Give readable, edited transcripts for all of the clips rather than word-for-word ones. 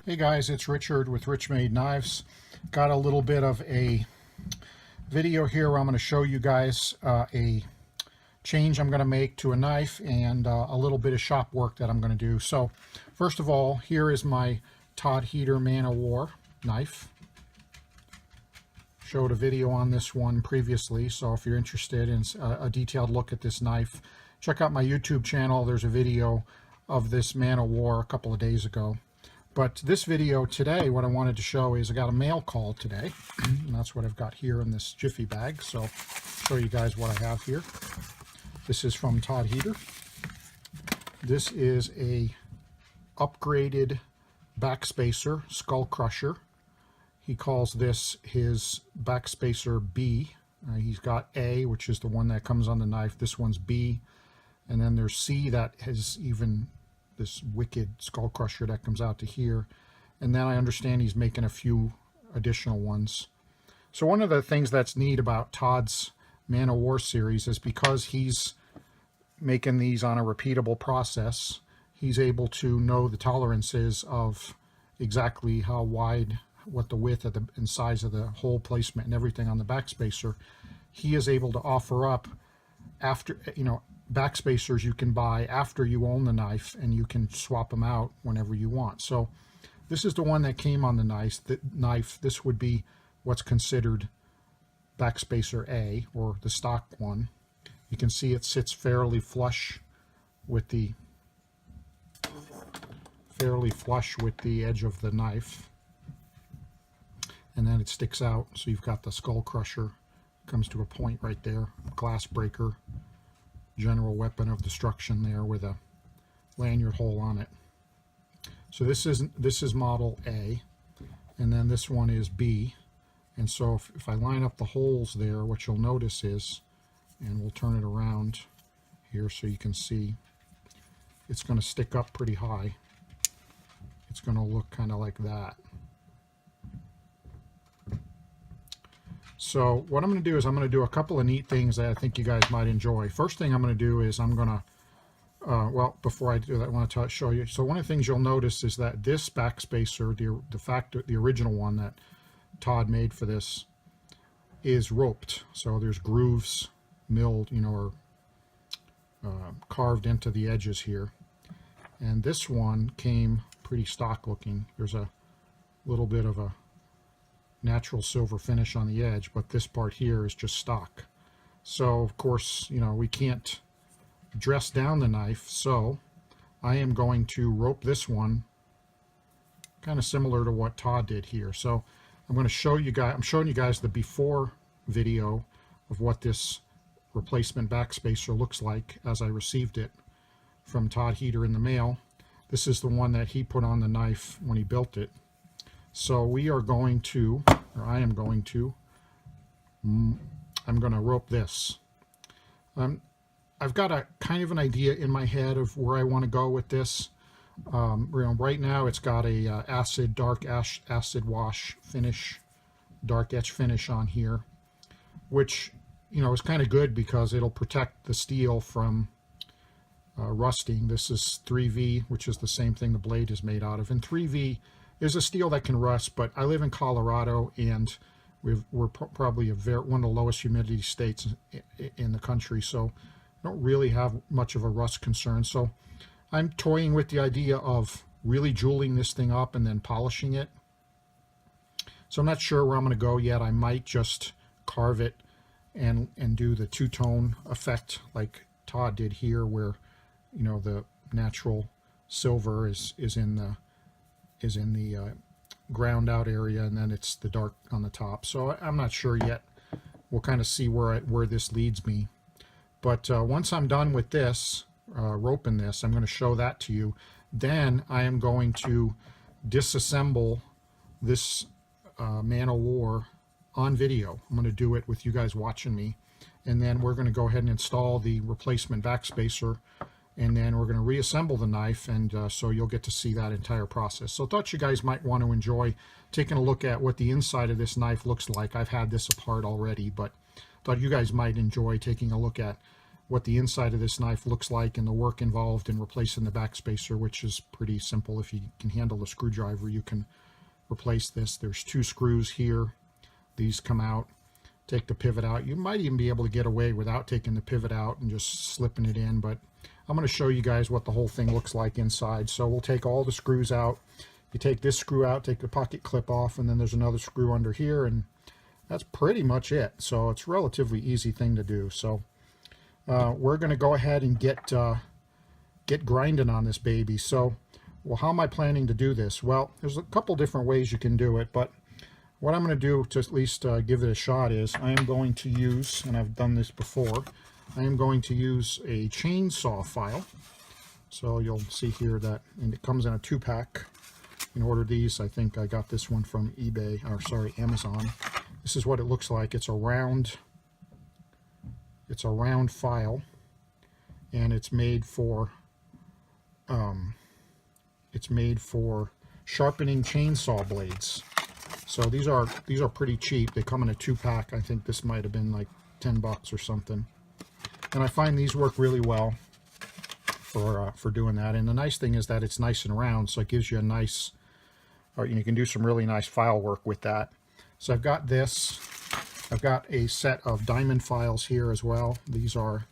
Hey guys, it's Richard with Rich Made Knives. Got a little bit of a video here where I'm going to show you guys a change I'm going to make to a knife and a little bit of shop work that I'm going to do. So first of all, here is my Todd Heeter Man-O-War knife. Showed a video on this one previously, so if you're interested in a detailed look at this knife, check out my YouTube channel. There's a video of this Man-O-War a couple of days ago. But this video today, what I wanted to show is I got a mail call today, and that's what I've got here in this Jiffy bag. So I'll show you guys what I have here. This is from Todd Heeter. This is a upgraded backspacer skull crusher. He calls this his backspacer B. He's got A, which is the one that comes on the knife. This one's B. And then there's C that has even this wicked skull crusher that comes out to here. And then I understand he's making a few additional ones. So one of the things that's neat about Todd's Man-O-War series is because he's making these on a repeatable process, he's able to know the tolerances of exactly how wide, what the width of and size of the hole placement and everything on the backspacer. He is able to offer up, after, backspacers you can buy after you own the knife, and you can swap them out whenever you want. So this is the one that came on the knife. This would be what's considered backspacer A, or the stock one. You can see it sits fairly flush with the edge of the knife, and then it sticks out, so you've got the skull crusher, comes to a point right there, glass breaker, general weapon of destruction there with a lanyard hole on it. So this is model A, and then this one is B. And so if I line up the holes there, what you'll notice is, and we'll turn it around here so you can see, it's going to stick up pretty high. It's going to look kind of like that. So what I'm going to do is I'm going to do a couple of neat things that I think you guys might enjoy. First thing I'm going to do is I'm going to, well, before I do that, I want to show you. So one of the things you'll notice is that this backspacer, the original one that Todd made for this, is roped. So there's grooves milled, or carved into the edges here. And this one came pretty stock looking. There's a little bit of a natural silver finish on the edge, but this part here is just stock. So of course, we can't dress down the knife, so I am going to rope this one kind of similar to what Todd did here. So I'm going to show you guys, I'm showing you guys the before video of what this replacement backspacer looks like as I received it from Todd Heeter in the mail. This is the one that he put on the knife when he built it. So we are going to, or I am going to, I'm going to rope this. I've got a kind of an idea in my head of where I want to go with this. Right now it's got a dark acid wash finish, dark etch finish on here, which is kind of good because it'll protect the steel from rusting. This is 3V, which is the same thing the blade is made out of, and 3V is a steel that can rust, but I live in Colorado, and we're probably one of the lowest humidity states in the country, so I don't really have much of a rust concern. So I'm toying with the idea of really jeweling this thing up and then polishing it. So I'm not sure where I'm going to go yet. I might just carve it and do the two-tone effect like Todd did here, where the natural silver is in the ground out area, and then it's the dark on the top. So I'm not sure yet. We'll kind of see where this leads me. But once I'm done with this, roping this, I'm going to show that to you. Then I am going to disassemble this Man-O-War on video. I'm going to do it with you guys watching me. And then we're going to go ahead and install the replacement backspacer, and then we're going to reassemble the knife, and so you'll get to see that entire process. So I thought you guys might want to enjoy taking a look at what the inside of this knife looks like. I've had this apart already, but thought you guys might enjoy taking a look at what the inside of this knife looks like and the work involved in replacing the backspacer, which is pretty simple. If you can handle a screwdriver, you can replace this. There's 2 screws here. These come out. Take the pivot out. You might even be able to get away without taking the pivot out and just slipping it in, but I'm going to show you guys what the whole thing looks like inside. So we'll take all the screws out. You take this screw out, take the pocket clip off, and then there's another screw under here, and that's pretty much it. So it's a relatively easy thing to do. So we're going to go ahead and get grinding on this baby. So, well, how am I planning to do this? Well, there's a couple different ways you can do it, but what I'm going to do to at least give it a shot is I am going to use, and I've done this before, I am going to use a chainsaw file. So you'll see here that, and it comes in a 2-pack. You can order these. I think I got this one from Amazon. This is what it looks like. It's a round file, and it's made for sharpening chainsaw blades. So these are pretty cheap. They come in a 2-pack. I think this might have been like $10 or something. And I find these work really well for doing that. And the nice thing is that it's nice and round, so it gives you a nice, or you can do some really nice file work with that. So I've got this. I've got a set of diamond files here as well. These are,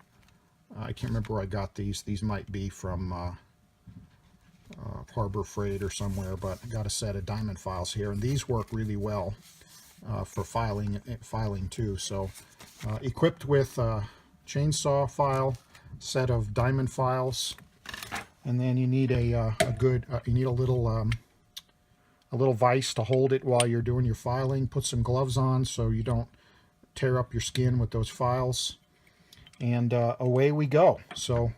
I can't remember where I got these. These might be from Harbor Freight or somewhere, but I got a set of diamond files here, and these work really well for filing too. So equipped with a chainsaw file, set of diamond files, and then you need a little vise to hold it while you're doing your filing. Put some gloves on so you don't tear up your skin with those files, and away we go. So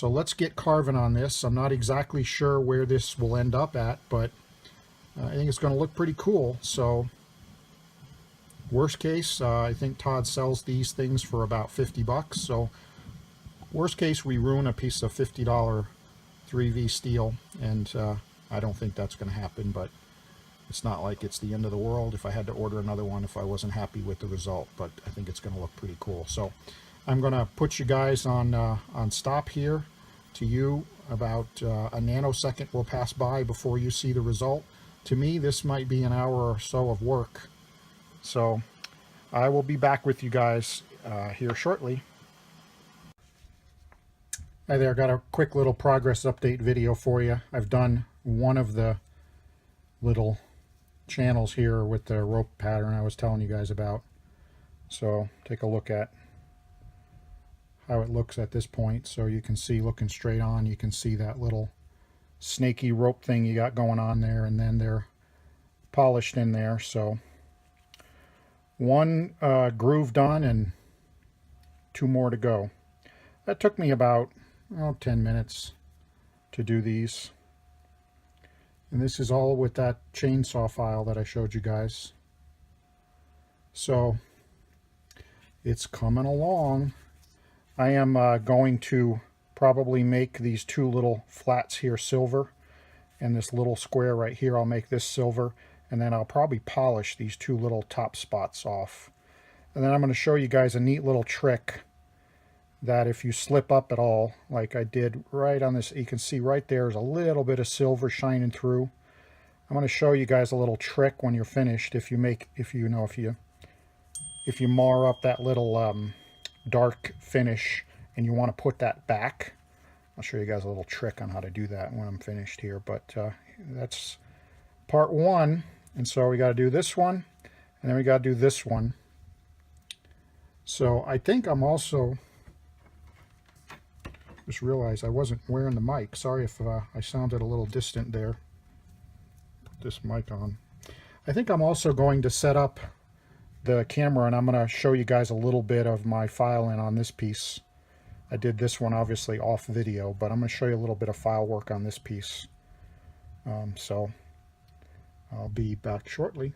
let's get carving on this. I'm not exactly sure where this will end up at, but I think it's going to look pretty cool. So worst case, I think Todd sells these things for about $50. So worst case, we ruin a piece of $50 3V steel, and I don't think that's going to happen, but it's not like it's the end of the world if I had to order another one if I wasn't happy with the result, but I think it's going to look pretty cool. So I'm going to put you guys on stop here. To you, about a nanosecond will pass by before you see the result. To me, this might be an hour or so of work. So I will be back with you guys here shortly. Hi there, got a quick little progress update video for you. I've done one of the little channels here with the rope pattern I was telling you guys about. So take a look at how it looks at this point. So you can see, looking straight on, you can see that little snaky rope thing you got going on there, and then they're polished in there. So one groove done and 2 more to go. That took me about 10 minutes to do these, and this is all with that chainsaw file that I showed you guys. So it's coming along. I am going to probably make these 2 little flats here silver, and this little square right here I'll make this silver, and then I'll probably polish these 2 little top spots off. And then I'm going to show you guys a neat little trick that if you slip up at all, like I did right on this, you can see right there's a little bit of silver shining through. I'm going to show you guys a little trick when you're finished. If you mar up that little dark finish and you want to put that back, I'll show you guys a little trick on how to do that when I'm finished here. But that's part 1, and so we got to do this one, and then we got to do this one. So I think I'm also, just realized I wasn't wearing the mic. Sorry if I sounded a little distant there. Put this mic on. I think I'm also going to set up the camera, and I'm going to show you guys a little bit of my filing on this piece. I did this one obviously off video, but I'm going to show you a little bit of file work on this piece. So I'll be back shortly.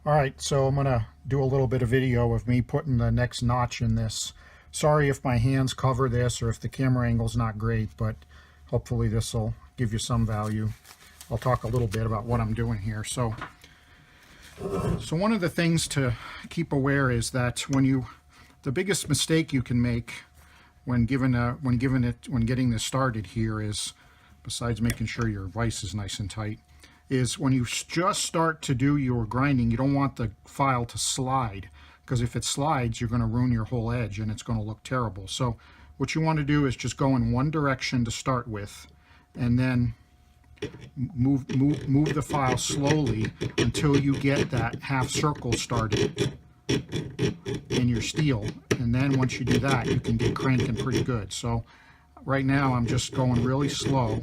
Alright, so I'm going to do a little bit of video of me putting the next notch in this. Sorry if my hands cover this or if the camera angle's not great, but hopefully this will give you some value. I'll talk a little bit about what I'm doing here. So one of the things to keep aware is that when the biggest mistake you can make when getting this started here is, besides making sure your vise is nice and tight, is when you just start to do your grinding, you don't want the file to slide, because if it slides, you're going to ruin your whole edge and it's going to look terrible. So what you want to do is just go in one direction to start with, and then move the file slowly until you get that half circle started in your steel. And then once you do that, you can get cranking pretty good. So right now I'm just going really slow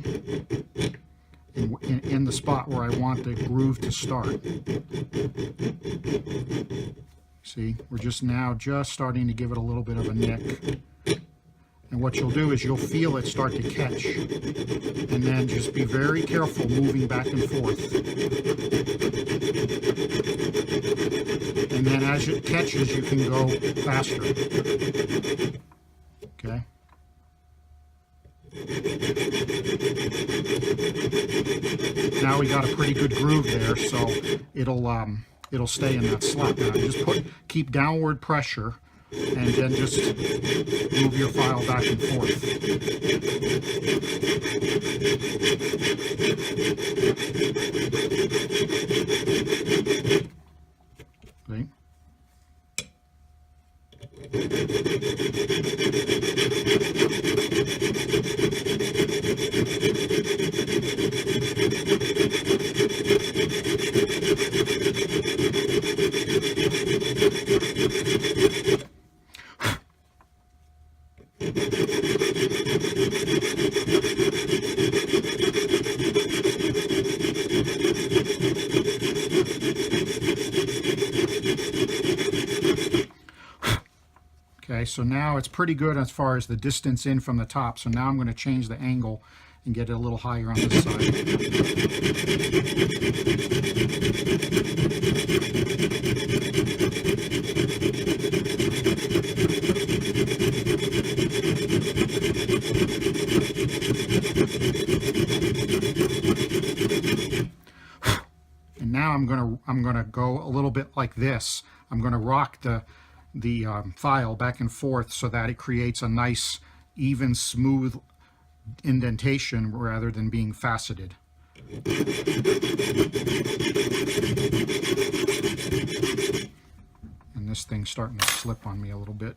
in the spot where I want the groove to start. See, we're just starting to give it a little bit of a nick. And what you'll do is you'll feel it start to catch. And then just be very careful moving back and forth. And then as it catches, you can go faster. Okay. Now we got a pretty good groove there, so it'll stay in that slot. Now just keep downward pressure, and then just move your file back and forth. See? Okay, so now it's pretty good as far as the distance in from the top. So now I'm going to change the angle and get it a little higher on this side. And now I'm gonna go a little bit like this. I'm gonna rock the file back and forth so that it creates a nice, even, smooth indentation rather than being faceted. And this thing's starting to slip on me a little bit.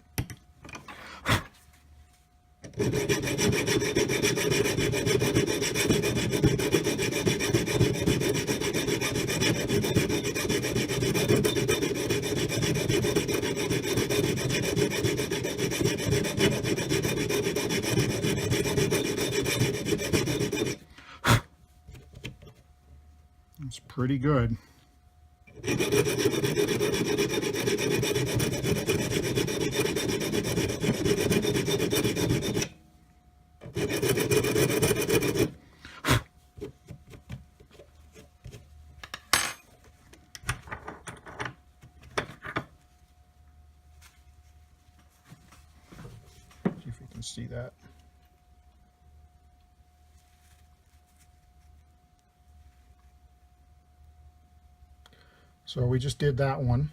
It's pretty good. See if you can see that. So we just did that one.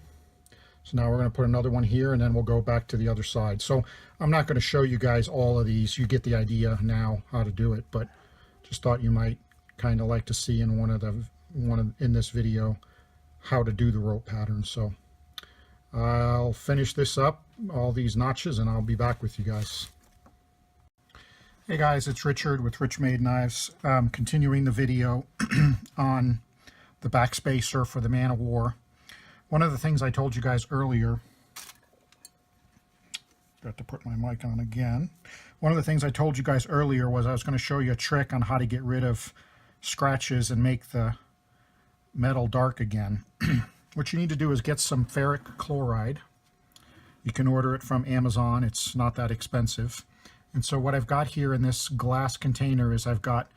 So now we're going to put another one here, and then we'll go back to the other side. So I'm not going to show you guys all of these. You get the idea now how to do it, but just thought you might kind of like to see in in this video how to do the rope pattern. So I'll finish this up, all these notches, and I'll be back with you guys. Hey guys, it's Richard with Rich Made Knives. Continuing the video on the backspacer for the Man of War. One of the things I told you guys earlier, got to put my mic on again. One of the things I told you guys earlier was I was going to show you a trick on how to get rid of scratches and make the metal dark again. What you need to do is get some ferric chloride. You can order it from Amazon. It's not that expensive. And so what I've got here in this glass container is I've got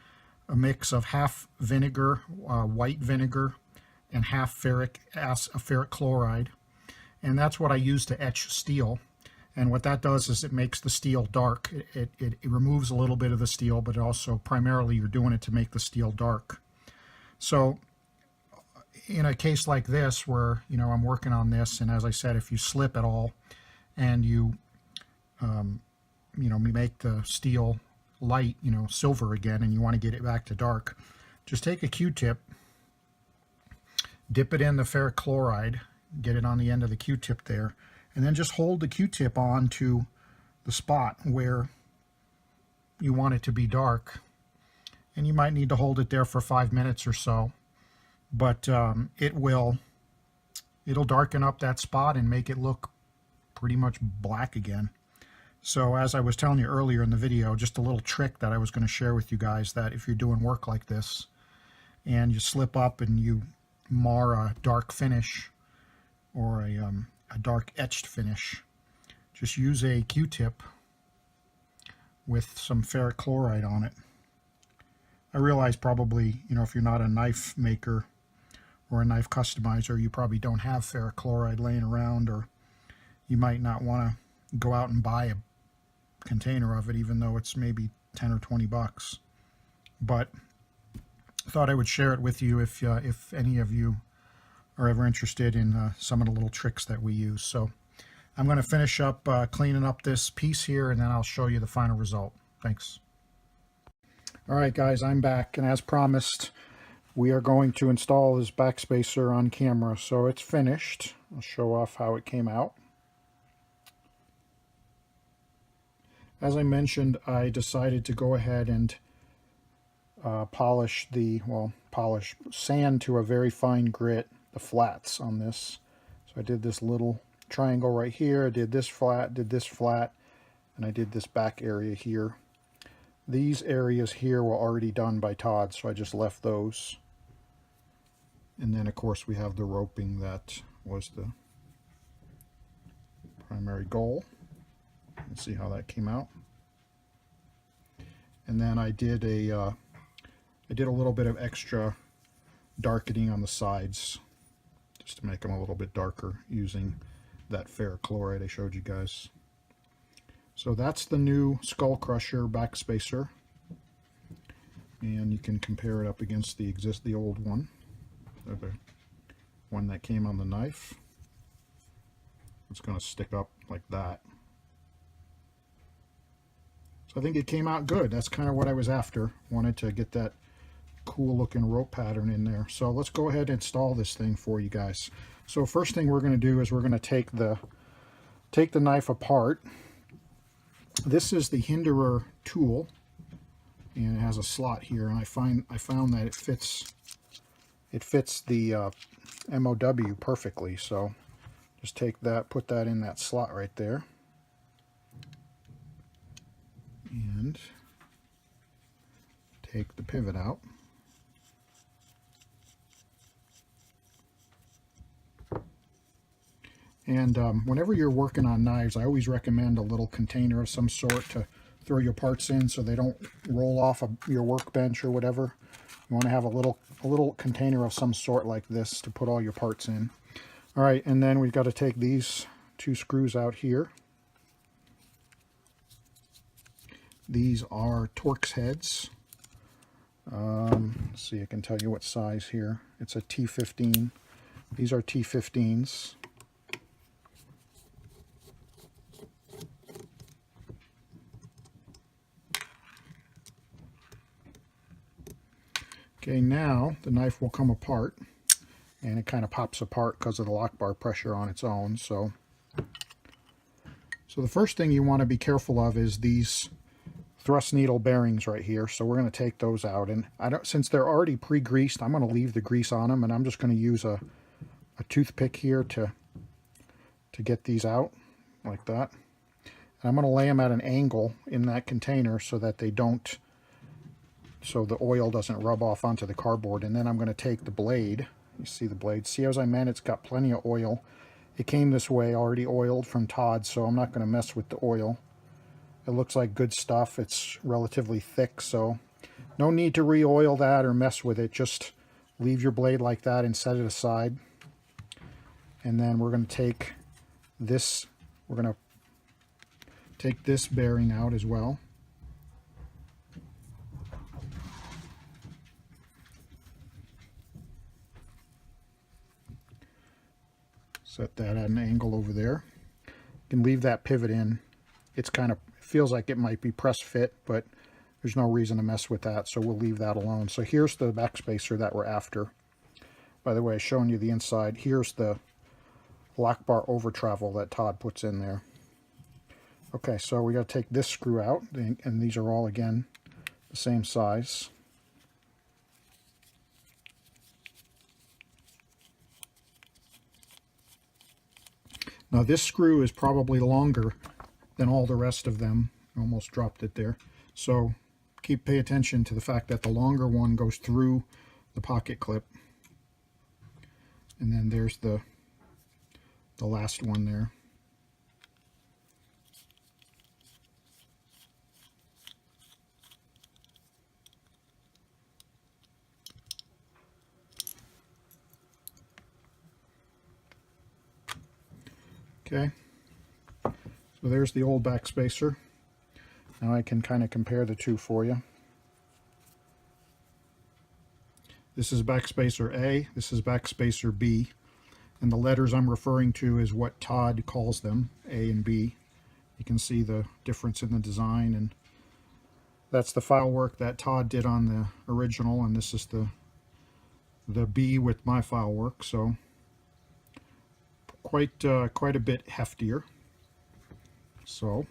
a mix of half vinegar, white vinegar, and half ferric chloride. And that's what I use to etch steel. And what that does is it makes the steel dark. It removes a little bit of the steel, but also primarily you're doing it to make the steel dark. So in a case like this where, I'm working on this, and as I said, if you slip at all, and you make the steel light, silver again, and you want to get it back to dark, just take a Q-tip, dip it in the ferric chloride, get it on the end of the Q-tip there, and then just hold the Q-tip on to the spot where you want it to be dark. And you might need to hold it there for 5 minutes or so, but it'll darken up that spot and make it look pretty much black again. So as I was telling you earlier in the video, just a little trick that I was going to share with you guys, that if you're doing work like this and you slip up and you mar a dark finish or a dark etched finish, just use a Q-tip with some ferric chloride on it. I realize probably, if you're not a knife maker or a knife customizer, you probably don't have ferric chloride laying around, or you might not want to go out and buy a container of it, even though it's maybe 10 or 20 bucks. But I thought I would share it with you if any of you are ever interested in some of the little tricks that we use. So I'm going to finish up cleaning up this piece here, and then I'll show you the final result. Thanks. All right, guys, I'm back, and as promised, we are going to install this backspacer on camera. So it's finished. I'll show off how it came out. As I mentioned, I decided to go ahead and sand to a very fine grit the flats on this. So I did this little triangle right here, I did this flat, and I did this back area here. These areas here were already done by Todd, so I just left those. And then of course we have the roping that was the primary goal. Let's see how that came out. And then I did a little bit of extra darkening on the sides, just to make them a little bit darker using that ferric chloride I showed you guys. So that's the new Skull Crusher backspacer, and you can compare it up against the old one, the one that came on the knife. It's going to stick up like that. So I think it came out good. That's kind of what I was after. Wanted to get that cool looking rope pattern in there. So let's go ahead and install this thing for you guys. So first thing we're going to do is we're going to take the knife apart. This is the Hinderer tool, and it has a slot here, and I found that it fits the MOW perfectly. So just take that, put that in that slot right there, and take the pivot out. And whenever you're working on knives, I always recommend a little container of some sort to throw your parts in so they don't roll off of your workbench or whatever. You want to have a little container of some sort like this to put all your parts in. All right, and then we've got to take these two screws out here. These are Torx heads. Let's see, I can tell you what size here. It's a T15. These are T15s. Okay, now the knife will come apart, and it kind of pops apart because of the lock bar pressure on its own. So the first thing you want to be careful of is these thrust needle bearings right here. So we're going to take those out, and since they're already pre-greased, I'm going to leave the grease on them, and I'm just going to use a toothpick here to get these out like that. And I'm going to lay them at an angle in that container so that so the oil doesn't rub off onto the cardboard. And then I'm going to take the blade. You see the blade? See, as I meant, it's got plenty of oil. It came this way already oiled from Todd, so I'm not going to mess with the oil. It looks like good stuff. It's relatively thick, so no need to re-oil that or mess with it. Just leave your blade like that and set it aside. And then we're going to take this, bearing out as well. Set that at an angle over there. can leave that pivot in. It's kind of, feels like it might be press fit, but there's no reason to mess with that, so we'll leave that alone. So here's the backspacer that we're after. By the way, showing you the inside, here's the lock bar over travel that Todd puts in there. Okay, so we got to take this screw out, and these are all, again, the same size. Now this screw is probably longer than all the rest of them. I almost dropped it there. So pay attention to the fact that the longer one goes through the pocket clip. And then there's the last one there. Okay, so there's the old backspacer. Now I can kind of compare the two for you. This is backspacer A, this is backspacer B, and the letters I'm referring to is what Todd calls them, A and B. You can see the difference in the design, and that's the file work that Todd did on the original, and this is the B with my file work, so quite a bit heftier. So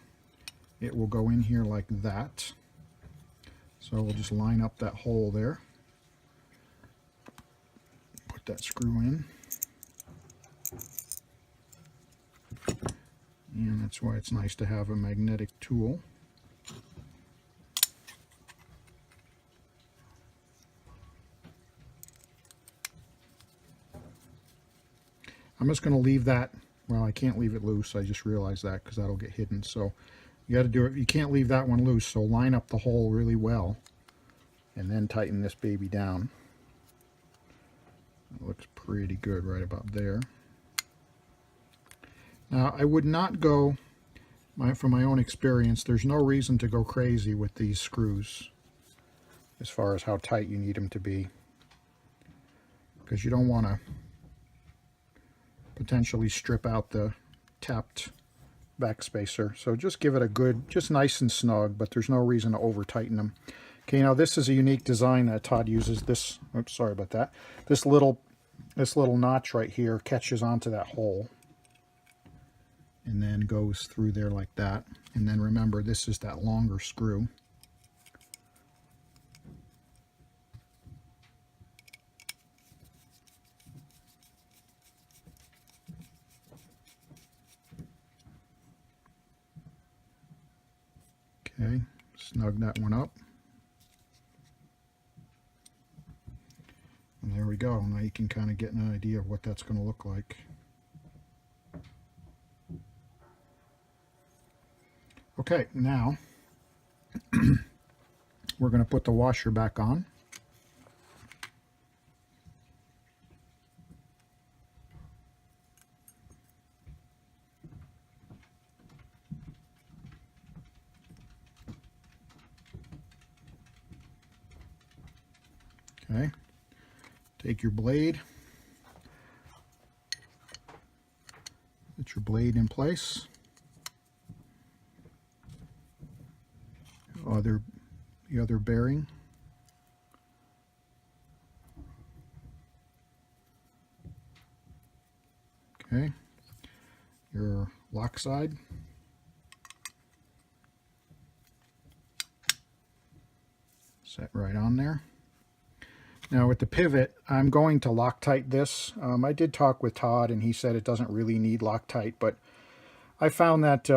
it will go in here like that. So we'll just line up that hole there. Put that screw in. And that's why it's nice to have a magnetic tool. I'm just going to leave that, well, I can't leave it loose. I just realized that because that'll get hidden. So you got to do it. You can't leave that one loose. So line up the hole really well and then tighten this baby down. It looks pretty good right about there. Now, I would not go, from my own experience, there's no reason to go crazy with these screws as far as how tight you need them to be, because you don't want to potentially strip out the tapped backspacer. So just give it a good, just nice and snug, but there's no reason to over tighten them. Okay, now this is a unique design that Todd uses. This, oops, sorry about that. This little notch right here catches onto that hole and then goes through there like that. And then remember, this is that longer screw. Okay, snug that one up. And there we go. Now you can kind of get an idea of what that's going to look like. Okay, now we're going to put the washer back on. Okay, take your blade, put your blade in place. The other bearing. Okay, your lock side. Set right on there. Now with the pivot, I'm going to Loctite this. I did talk with Todd and he said it doesn't really need Loctite, but I found that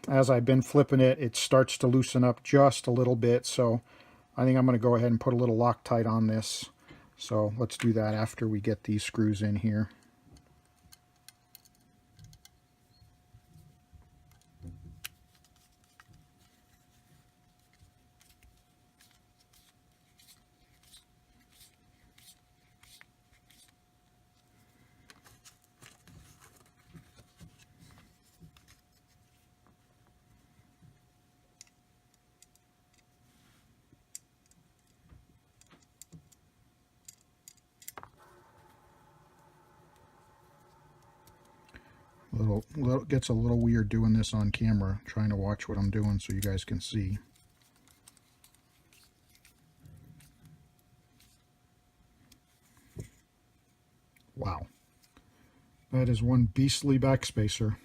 as I've been flipping it, it starts to loosen up just a little bit. So I think I'm going to go ahead and put a little Loctite on this. So let's do that after we get these screws in here. gets a little weird doing this on camera, trying to watch what I'm doing so you guys can see. Wow. That is one beastly backspacer.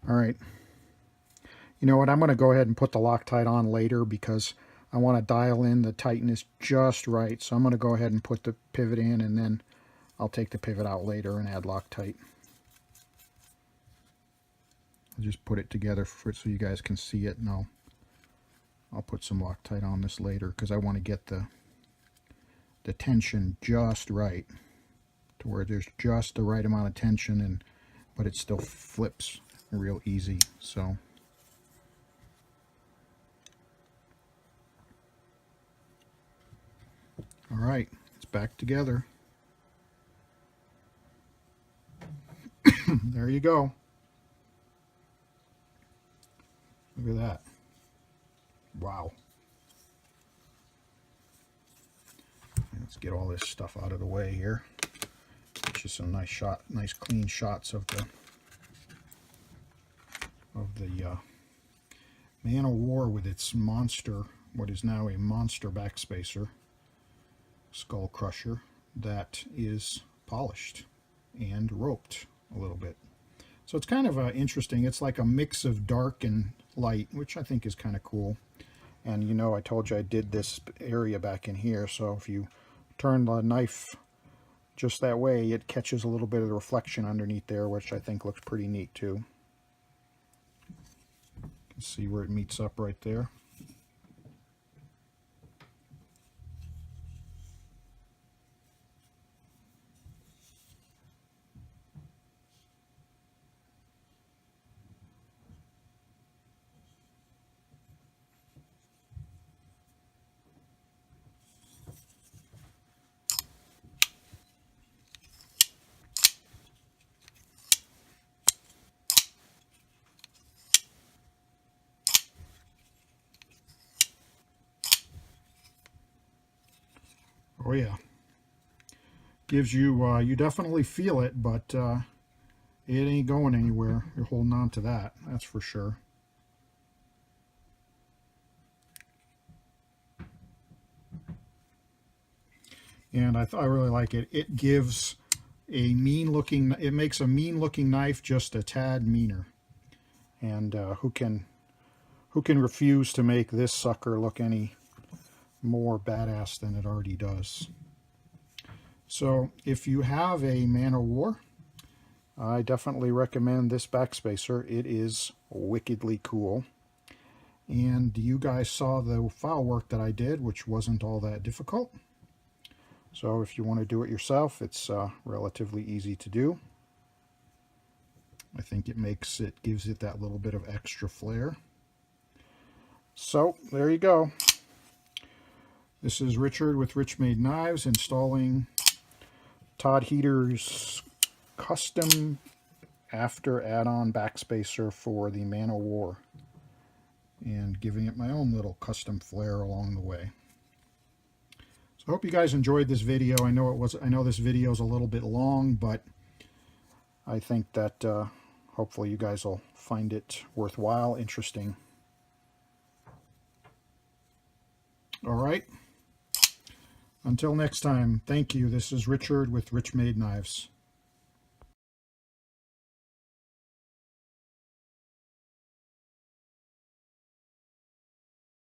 All right. You know what? I'm going to go ahead and put the Loctite on later because I want to dial in the tightness just right. So I'm going to go ahead and put the pivot in, and then I'll take the pivot out later and add Loctite. I'll just put it together so you guys can see it, and I'll put some Loctite on this later because I want to get the tension just right, to where there's just the right amount of tension, but it still flips real easy. So all right, it's back together. There you go. Look at that. Wow. Let's get all this stuff out of the way here. Get you some nice clean shots of the Man of War with its monster, what is now a monster backspacer, skull crusher, that is polished and roped a little bit. So it's kind of interesting. It's like a mix of dark and light, which I think is kind of cool. And you know, I told you I did this area back in here, so if you turn the knife just that way, it catches a little bit of the reflection underneath there, which I think looks pretty neat too. You can see where it meets up right there. Oh yeah, gives you, you definitely feel it, but it ain't going anywhere. You're holding on to that, that's for sure. And I really like it. It gives a it makes a mean looking knife just a tad meaner. And who can refuse to make this sucker look any more badass than it already does? So if you have a Man of War, I definitely recommend this backspacer. It is wickedly cool. And you guys saw the file work that I did, which wasn't all that difficult. So if you want to do it yourself, it's relatively easy to do. I think it gives it that little bit of extra flair. So there you go. This is Richard with Rich Made Knives installing Todd Heeter's custom after add-on backspacer for the Man of War, and giving it my own little custom flair along the way. So I hope you guys enjoyed this video. I know this video is a little bit long, but I think that hopefully you guys will find it worthwhile, interesting. All right. Until next time, thank you. This is Richard with Rich Made Knives.